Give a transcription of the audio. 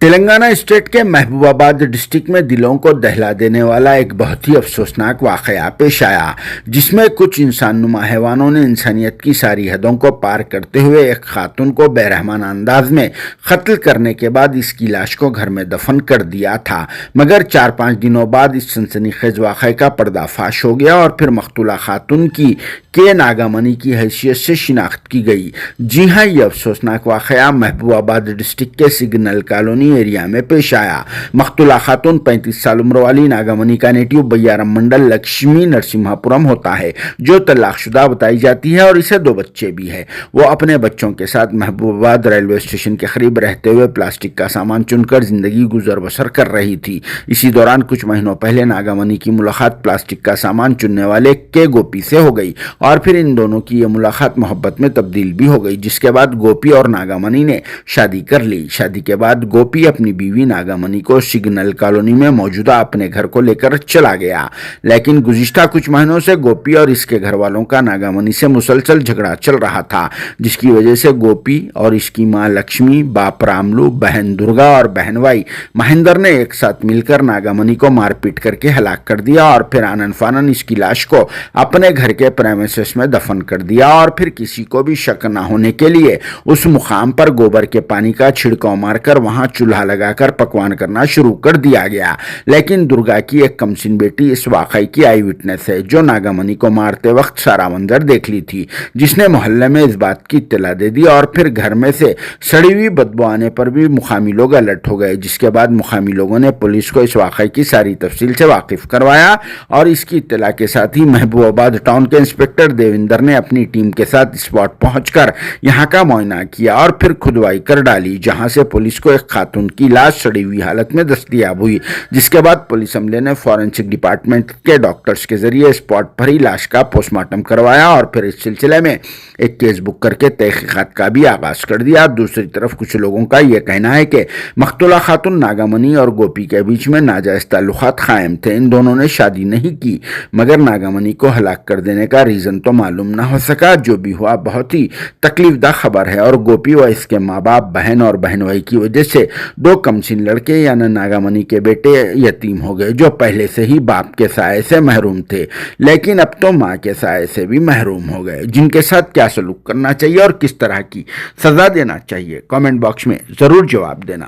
Telangana state کے محبوبآباد district میں دلوں کو دہلا دینے والا ایک بہت ہی افسوسناک واقعہ پیش آیا، جس میں کچھ انسان نما حیوانوں نے انسانیت کی ساری حدوں کو پار کرتے ہوئے ایک خاتون کو بے رحمانہ انداز میں قتل کرنے کے بعد اس کی لاش کو گھر میں دفن کر دیا تھا، مگر 4-5 دنوں بعد اس سنسنی خیز واقعے کا پردہ فاش ہو گیا اور پھر مقتولہ خاتون کی کے ناگامنی کی حیثیت سے شناخت کی گئی۔ جی ہاں، یہ افسوسناک واقعہ محبوبآباد ڈسٹرکٹ کے سگنل کالونی ایریا میں پیش آیا۔ مقتولہ خاتون 35 سال عمر والی ناگامنی کا نیٹو بیارم منڈل لکشمی نرسمہا پورم ہوتا ہے، جو طلاق شدہ بتائی جاتی ہے اور اسے 2 بچے بھی ہیں۔ وہ اپنے بچوں کے ساتھ محبوبآباد ریلوے اسٹیشن کے قریب رہتے ہوئے پلاسٹک کا سامان چن کر زندگی گزر بسر کر رہی تھی۔ اسی دوران کچھ مہینوں پہلے ناگامنی کی ملاقات پلاسٹک کا سامان چننے والے کے گوپی سے ہو گئی اور پھر ان دونوں کی یہ ملاقات محبت میں تبدیل بھی ہو گئی، جس کے بعد گوپی اور ناگامنی نے شادی کر لی۔ شادی کے بعد گوپی اپنی بیوی ناگامنی کو سگنل کالونی میں موجودہ اپنے گھر کو لے کر چلا گیا، لیکن گزشتہ کچھ مہینوں سے گوپی اور اس کے گھر والوں کا ناگامنی سے مسلسل جھگڑا چل رہا تھا، جس کی وجہ سے گوپی اور اس کی ماں لکشمی، باپ راملو، بہن درگا اور بہن بھائی مہندر نے ایک ساتھ مل کر ناگامنی کو مار پیٹ کر کے ہلاک کر دیا اور پھر آنن فانن اس کی لاش کو اپنے گھر کے پریمیسس میں دفن کر دیا اور پھر کسی کو بھی شک نہ ہونے کے لیے اس مقام پر گوبر کے پانی کا چھڑکاؤ مار کر وہاں چولہا لگا کر پکوان کرنا شروع کر دیا گیا۔ لیکن درگا کی ایک کمسن بیٹی اس واقعے کی آئی وٹنس ہے، جو ناگامنی کو مارتے وقت سارا منظر دیکھ لی تھی، جس نے محلے میں اس بات کی اطلاع دے دی اور پھر گھر میں سے سڑی ہوئی بدبو آنے پر بھی مقامی لوگ الرٹ ہو گئے، جس کے بعد مقامی لوگوں نے پولیس کو اس واقعے کی ساری تفصیل سے واقف کروایا اور اس کی اطلاع کے ساتھ ہی محبوبآباد ٹاؤن کے انسپکٹر دیویندر نے اپنی ٹیم کے ساتھ اسپاٹ پہنچ کر یہاں کا معائنہ کیا اور پھر کھدوائی کر ڈالی، جہاں سے پولیس کو ایک خاتون کی لاش سڑی ہوئی حالت میں دستیاب ہوئی، جس کے بعد پولیس عملے نے فورینسک ڈپارٹمنٹ کے ڈاکٹرز کے ذریعے اسپاٹ پر ہی لاش کا پوسٹ مارٹم کروایا اور پھر اس سلسلے میں ایک کیس بک کر کے تحقیقات کا بھی آغاز کر دیا۔ دوسری طرف کچھ لوگوں کا یہ کہنا ہے کہ مقتولہ خاتون ناگامنی اور گوپی کے بیچ میں ناجائز تعلقات قائم تھے، ان دونوں نے شادی نہیں کی، مگر ناگامنی کو ہلاک کر دینے کا ریزن تو معلوم نہ ہو سکا۔ جو بھی ہوا بہت ہی تکلیف دہ خبر ہے اور گوپی و اس کے ماں باپ، بہن اور بہن بھائی کی وجہ سے 2 کمسن لڑکے یعنی ناگامنی کے بیٹے یتیم ہو گئے، جو پہلے سے ہی باپ کے سائے سے محروم تھے، لیکن اب تو ماں کے سائے سے بھی محروم ہو گئے۔ جن کے ساتھ کیا سلوک کرنا چاہیے اور کس طرح کی سزا دینا چاہیے، کامنٹ باکس میں ضرور جواب دینا۔